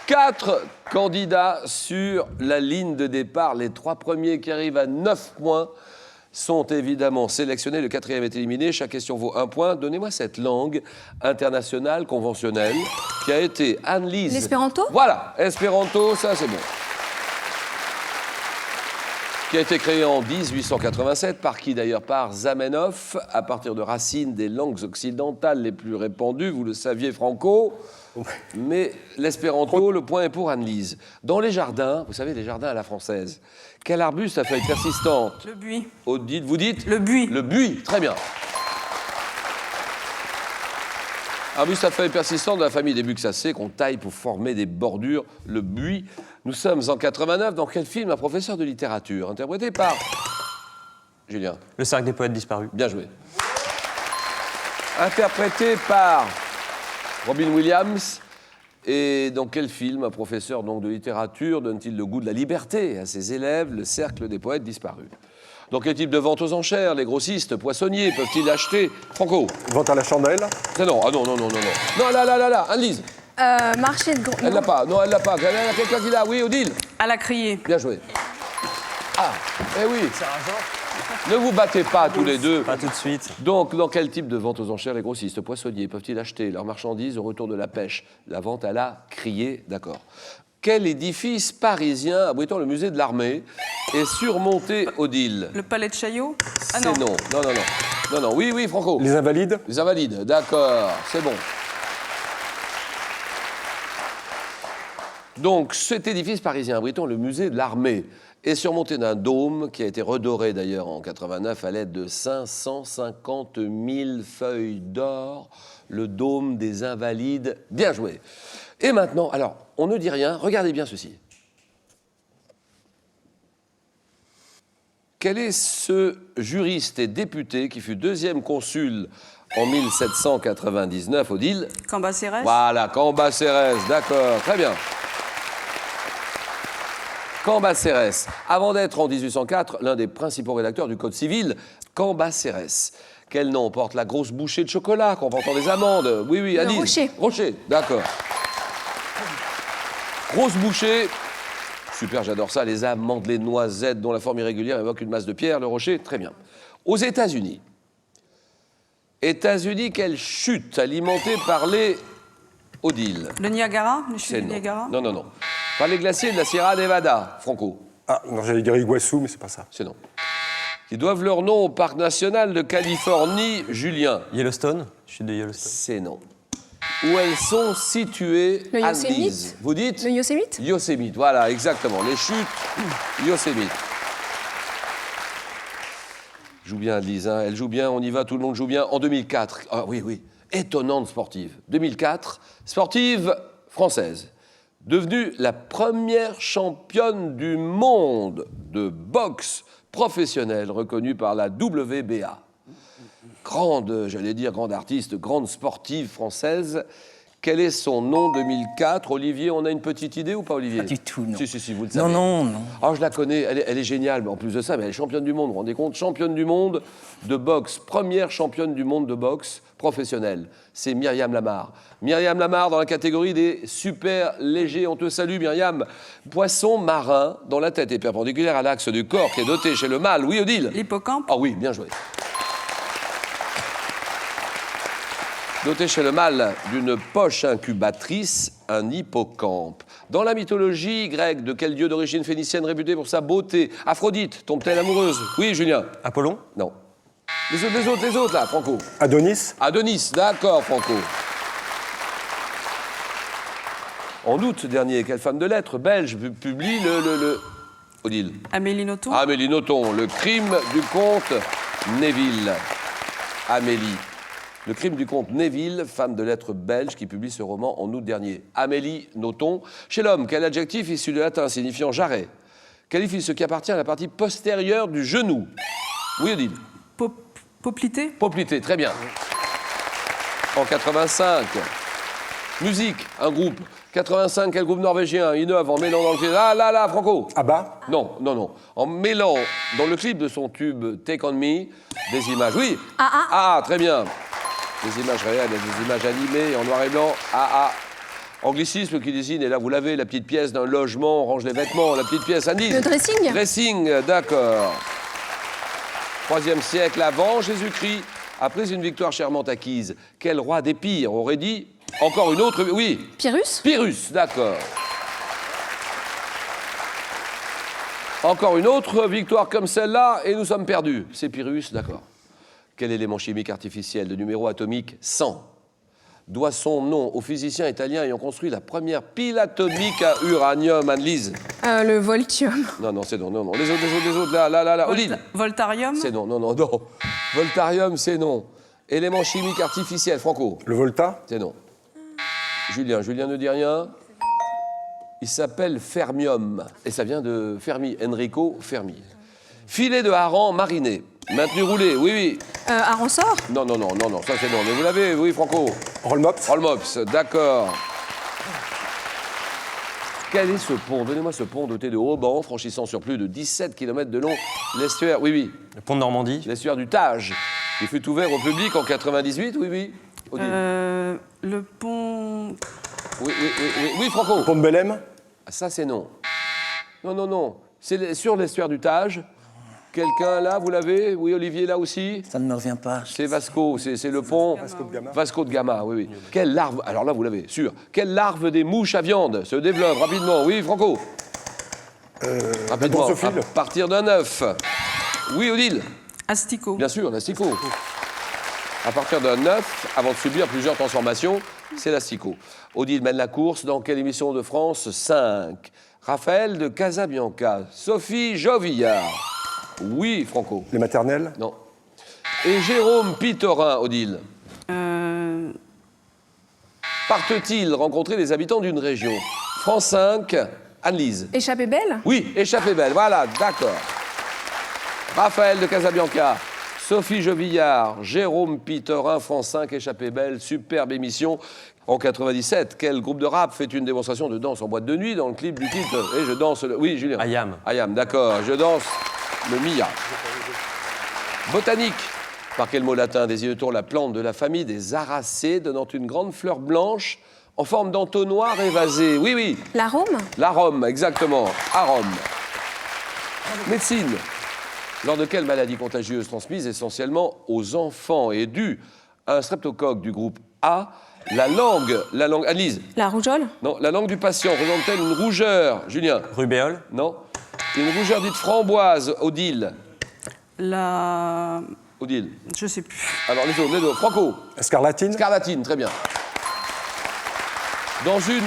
4 candidats sur la ligne de départ. Les 3 premiers qui arrivent à 9 points sont évidemment sélectionnés. Le 4e est éliminé. Chaque question vaut 1 point. Donnez-moi cette langue internationale conventionnelle qui a été Anne-Lise. L'espéranto ? Voilà, espéranto, ça c'est bon. Qui a été créé en 1887, par qui d'ailleurs? Par Zamenhof, à partir de racines des langues occidentales les plus répandues, vous le saviez Franco, mais l'espéranto, le point est pour Anne-Lise. Dans les jardins, vous savez, les jardins à la française, quel arbuste à feuilles persistantes? Le buis. Odile, vous dites? Le buis. Le buis, très bien. Arbuste à feuilles persistantes de la famille des buxacées qu'on taille pour former des bordures, le buis. Nous sommes en 89, dans quel film? Un professeur de littérature, interprété par... Julien. Le cercle des poètes disparus. Bien joué. Interprété par Robin Williams. Et dans quel film un professeur donc, de littérature donne-t-il le goût de la liberté à ses élèves? Le cercle des poètes disparus. Dans quel type de vente aux enchères les grossistes, poissonniers peuvent-ils acheter? Franco. Vente à la chandelle. Non, ah non. Non, là, Anne-Lise. Marché de gros... Elle l'a pas, non, elle l'a pas. Il y a quelqu'un qui l'a, oui, Odile. À la criée. Bien joué. Ah, eh oui. Ne vous battez pas tous les deux. Pas tout de suite. Donc, dans quel type de vente aux enchères les grossistes, poissonniers peuvent-ils acheter leurs marchandises au retour de la pêche? La vente à la criée, d'accord. Quel édifice parisien abritant le musée de l'armée est surmonté, Odile? Le palais de Chaillot. Ah C'est non. Non, oui, Franco. Les Invalides. Les Invalides, d'accord, c'est bon. Donc, cet édifice parisien abritant le musée de l'armée est surmonté d'un dôme qui a été redoré d'ailleurs en 89 à l'aide de 550 000 feuilles d'or, le dôme des Invalides. Bien joué. Et maintenant, alors, on ne dit rien, regardez bien ceci. Quel est ce juriste et député qui fut 2e consul en 1799, Odile? Cambacérès. Voilà, Cambacérès, d'accord, très bien. Cambacérès, avant d'être en 1804 l'un des principaux rédacteurs du Code civil, Cambacérès. Quel nom porte la grosse bouchée de chocolat qu'on vend dans des amandes? Oui, Alice. Rocher. Rocher, d'accord. Grosse bouchée. Super, j'adore ça. Les amandes, les noisettes dont la forme irrégulière évoque une masse de pierre. Le rocher, très bien. Aux États-Unis, quelle chute alimentée par les... Odile. Le Niagara. Le chute C'est du non. Niagara. Non. Par les glaciers de la Sierra Nevada, Franco. Ah, non, j'allais dire Iguassou, mais c'est pas ça. C'est non. Qui doivent leur nom au parc national de Californie, Julien. Yellowstone. Je suis de Yellowstone. C'est non. Où elles sont situées, Le Anne-Lise. Yosemite. Vous dites? Le Yosemite. Yosemite, voilà, exactement. Les chutes, Yosemite. Joue bien, Anne-Lise, hein. Elle joue bien, on y va, tout le monde joue bien. En 2004, ah oui, étonnante sportive. 2004, sportive française, devenue la première championne du monde de boxe professionnelle reconnue par la WBA. Grande, j'allais dire, grande artiste, grande sportive française. Quel est son nom 2004? Olivier, on a une petite idée ou pas, Olivier? Pas du tout, non. Si, vous le savez. Non. Oh, je la connais, elle est géniale, mais en plus de ça, elle est championne du monde, vous vous rendez compte? Championne du monde de boxe, première championne du monde de boxe professionnelle. C'est Myriam Lamar. Myriam Lamar dans la catégorie des super légers. On te salue, Myriam. Poisson marin dont la tête est perpendiculaire à l'axe du corps qui est doté chez le mâle. Oui, Odile? L'hippocampe. Ah oui, bien joué. Doté chez le mâle d'une poche incubatrice, un hippocampe. Dans la mythologie grecque, de quel dieu d'origine phénicienne réputé pour sa beauté? Aphrodite tombe-t-elle amoureuse? Oui, Julien? Apollon. Non. Les autres, là, Franco. Adonis. Adonis, d'accord, Franco. En août dernier, quelle femme de lettres belge publie le... Odile? Amélie Nothomb. Amélie Nothomb, le crime du comte Neville. Amélie. Le crime du comte Neville, femme de lettres belge, qui publie ce roman en août dernier. Amélie Nothomb. Chez l'homme, quel adjectif issu du latin signifiant jarret qualifie ce qui appartient à la partie postérieure du genou? Oui, Odile? Poplité. Poplité, très bien. En 85. Musique, un groupe. 85, quel groupe norvégien innove en mêlant dans le clip... Là, Franco. Abba. Non. En mêlant dans le clip de son tube Take On Me, des images. Oui. Ah, très bien. Des images réelles et des images animées en noir et blanc. Anglicisme qui désigne, et là vous l'avez, la petite pièce d'un logement, on range les vêtements, la petite pièce indice. Le dressing. Dressing, d'accord. 3e siècle avant Jésus-Christ, après une victoire chèrement acquise, quel roi d'Épire aurait dit encore une autre, oui, Pyrrhus. Pyrrhus, d'accord. Encore une autre victoire comme celle-là, et nous sommes perdus. C'est Pyrrhus, d'accord. Quel élément chimique artificiel de numéro atomique 100 doit son nom au physicien italien ayant construit la première pile atomique à uranium, Anne-Lise? Le voltium. Non, c'est non, non. Les autres, là. Odile. Voltarium. C'est non. Voltarium, c'est non. Élément chimique artificiel, Franco. Le Volta. C'est non. Julien ne dit rien. Il s'appelle fermium. Et ça vient de Fermi, Enrico Fermi. Filet de hareng mariné. Maintenu roulé, oui. Arronsort. Non, ça c'est non. Mais vous l'avez, oui, Franco. Rollmops. Rollmops, d'accord. Quel est ce pont? Donnez-moi ce pont doté de haubans, franchissant sur plus de 17 km de long l'estuaire, oui. Le pont de Normandie. L'estuaire du Tage. Il fut ouvert au public en 98, oui. Odile. Le pont. Oui, Franco. Pont de Belém. Ah, ça c'est non. Non. C'est sur l'estuaire du Tage. Quelqu'un là, vous l'avez? Oui, Olivier là aussi? Ça ne me revient pas. C'est Vasco, c'est le pont Vasco de Gama. Vasco de Gama, oui. Quelle larve, alors là vous l'avez, sûr. Quelle larve des mouches à viande se développe rapidement? Oui, Franco? Rapidement, Drosophile. à partir d'un œuf. Oui, Odile? Asticot. Bien sûr, l'asticot. À partir d'un œuf, avant de subir plusieurs transformations, c'est l'asticot. Odile mène la course dans quelle émission de France? 5. Raphaël de Casabianca. Sophie Jovillard. Oui, Franco. Les maternelles. Non. Et Jérôme Pitorin, Odile. Partent-ils rencontrer les habitants d'une région? France 5, Anne-Lise. Échappée belle. Oui, échappée belle, voilà, d'accord. Raphaël de Casabianca, Sophie Jovillard, Jérôme Pitorin, France 5, échappée belle, superbe émission. En 97, quel groupe de rap fait une démonstration de danse en boîte de nuit dans le clip du titre? Et je danse le... Oui, Julien. Ayam, d'accord, je danse le Mia. Botanique. Par quel mot latin désigne-t-on la plante de la famille des Aracées, donnant une grande fleur blanche en forme d'entonnoir évasé? Oui. L'arôme. L'arôme, exactement. Arôme. Médecine. Lors de quelle maladie contagieuse transmise essentiellement aux enfants et due à un streptocoque du groupe A, la langue, Annelise? La rougeole. Non, la langue du patient représente-t-elle une rougeur? Julien? Rubéole. Non. Une rougeur dite framboise, Odile? Odile. Je sais plus. Alors les autres. Franco? Scarlatine. Scarlatine, très bien. Dans une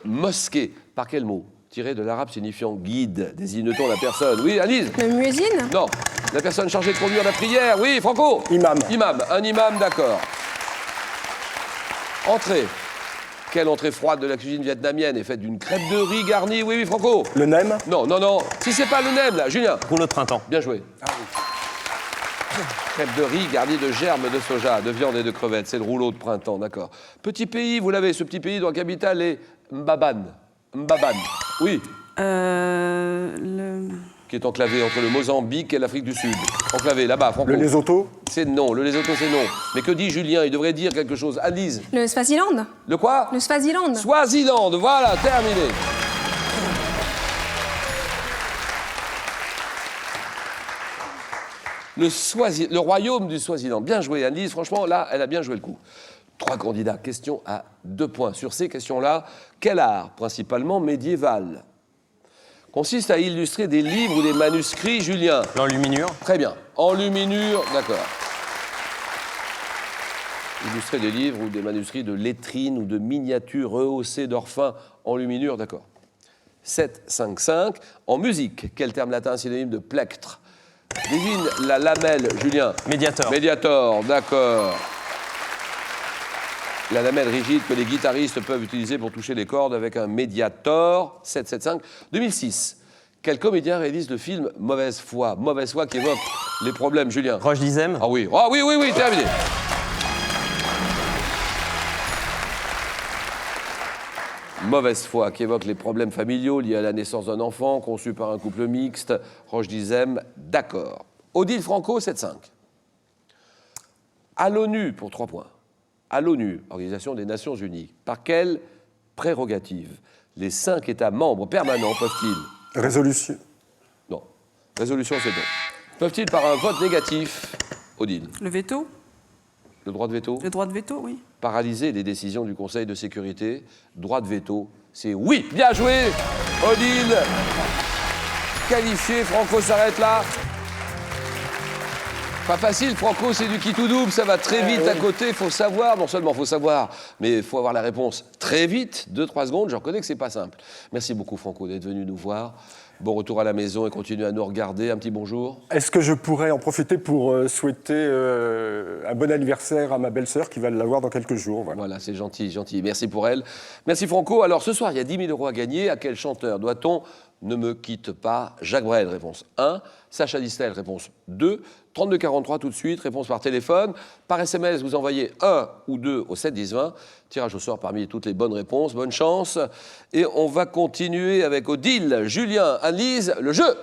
mosquée, par quel mot? Tiré de l'arabe signifiant guide, désigne-t-on la personne? Oui, Alice? Le muezzin. Non. La personne chargée de conduire la prière? Oui, Franco? Imam. Un imam, d'accord. Entrée. Quelle entrée froide de la cuisine vietnamienne est faite d'une crêpe de riz garnie? Oui, Franco? Le nem. Non. Si c'est pas le nem, là, Julien? Rouleau de printemps. Bien joué. Crêpe de riz garnie de germes de soja, de viande et de crevettes. C'est le rouleau de printemps, d'accord. Petit pays, vous l'avez, ce petit pays dont la capitale est Mbaban. Oui. Qui est enclavé entre le Mozambique et l'Afrique du Sud. Enclavé, là-bas, Franco. Le Lesotho. C'est non. Le Lesotho, c'est non. Mais que dit Julien? Il devrait dire quelque chose. Annelise. Le Swaziland. Le quoi? Le Swaziland. Swaziland, voilà, terminé. Le royaume du Swaziland. Bien joué, Annelise. Franchement, là, elle a bien joué le coup. 3 candidats. Question à 2 points. Sur ces questions-là, quel art, principalement médiéval, consiste à illustrer des livres ou des manuscrits, Julien? L'enluminure. Très bien. Enluminure, d'accord. Illustrer des livres ou des manuscrits de lettrines ou de miniatures rehaussées d'orphins, enluminure, d'accord. 7, 5, 5. En musique, quel terme latin synonyme de plectre désigne la lamelle, Julien? Médiator. Médiator, d'accord. La lamelle rigide que les guitaristes peuvent utiliser pour toucher les cordes avec un médiator. 7, 7, 5. 2006. Quel comédien réalise le film Mauvaise foi? Mauvaise foi qui évoque les problèmes, Julien? Roche Dizem. Ah oui, terminé. Mauvaise foi qui évoque les problèmes familiaux liés à la naissance d'un enfant conçu par un couple mixte. Roche Dizem, d'accord. Odile Franco, 7-5. À l'ONU, pour 3 points. à l'ONU, Organisation des Nations Unies, par quelle prérogative les 5 États membres permanents peuvent-ils... Résolution. Non. Résolution, c'est non. Peuvent-ils, par un vote négatif, Odile, Le veto. le droit de veto, Le droit de veto, oui. paralyser les décisions du Conseil de sécurité? Droit de veto, c'est oui. Bien joué, Odile. Qualifié, Franco s'arrête là. Pas facile, Franco, c'est du qui tout double, ça va très vite à côté, il faut savoir, non seulement il faut savoir, mais il faut avoir la réponse très vite, 2-3 secondes, je reconnais que c'est pas simple. Merci beaucoup, Franco, d'être venu nous voir. Bon retour à la maison et continuez à nous regarder. Un petit bonjour. Est-ce que je pourrais en profiter pour souhaiter un bon anniversaire à ma belle-sœur qui va l'avoir dans quelques jours. Voilà, c'est gentil, gentil. Merci pour elle. Merci, Franco. Alors, ce soir, il y a 10 000 € à gagner. À quel chanteur doit-on? Ne me quitte pas. Jacques Brel, réponse 1. Sacha Distel, réponse 2. 3243 tout de suite, réponse par téléphone. Par SMS, vous envoyez 1 ou 2 au 7 10 20. Tirage au sort parmi toutes les bonnes réponses. Bonne chance. Et on va continuer avec Odile, Julien, Anne-Lise, le jeu.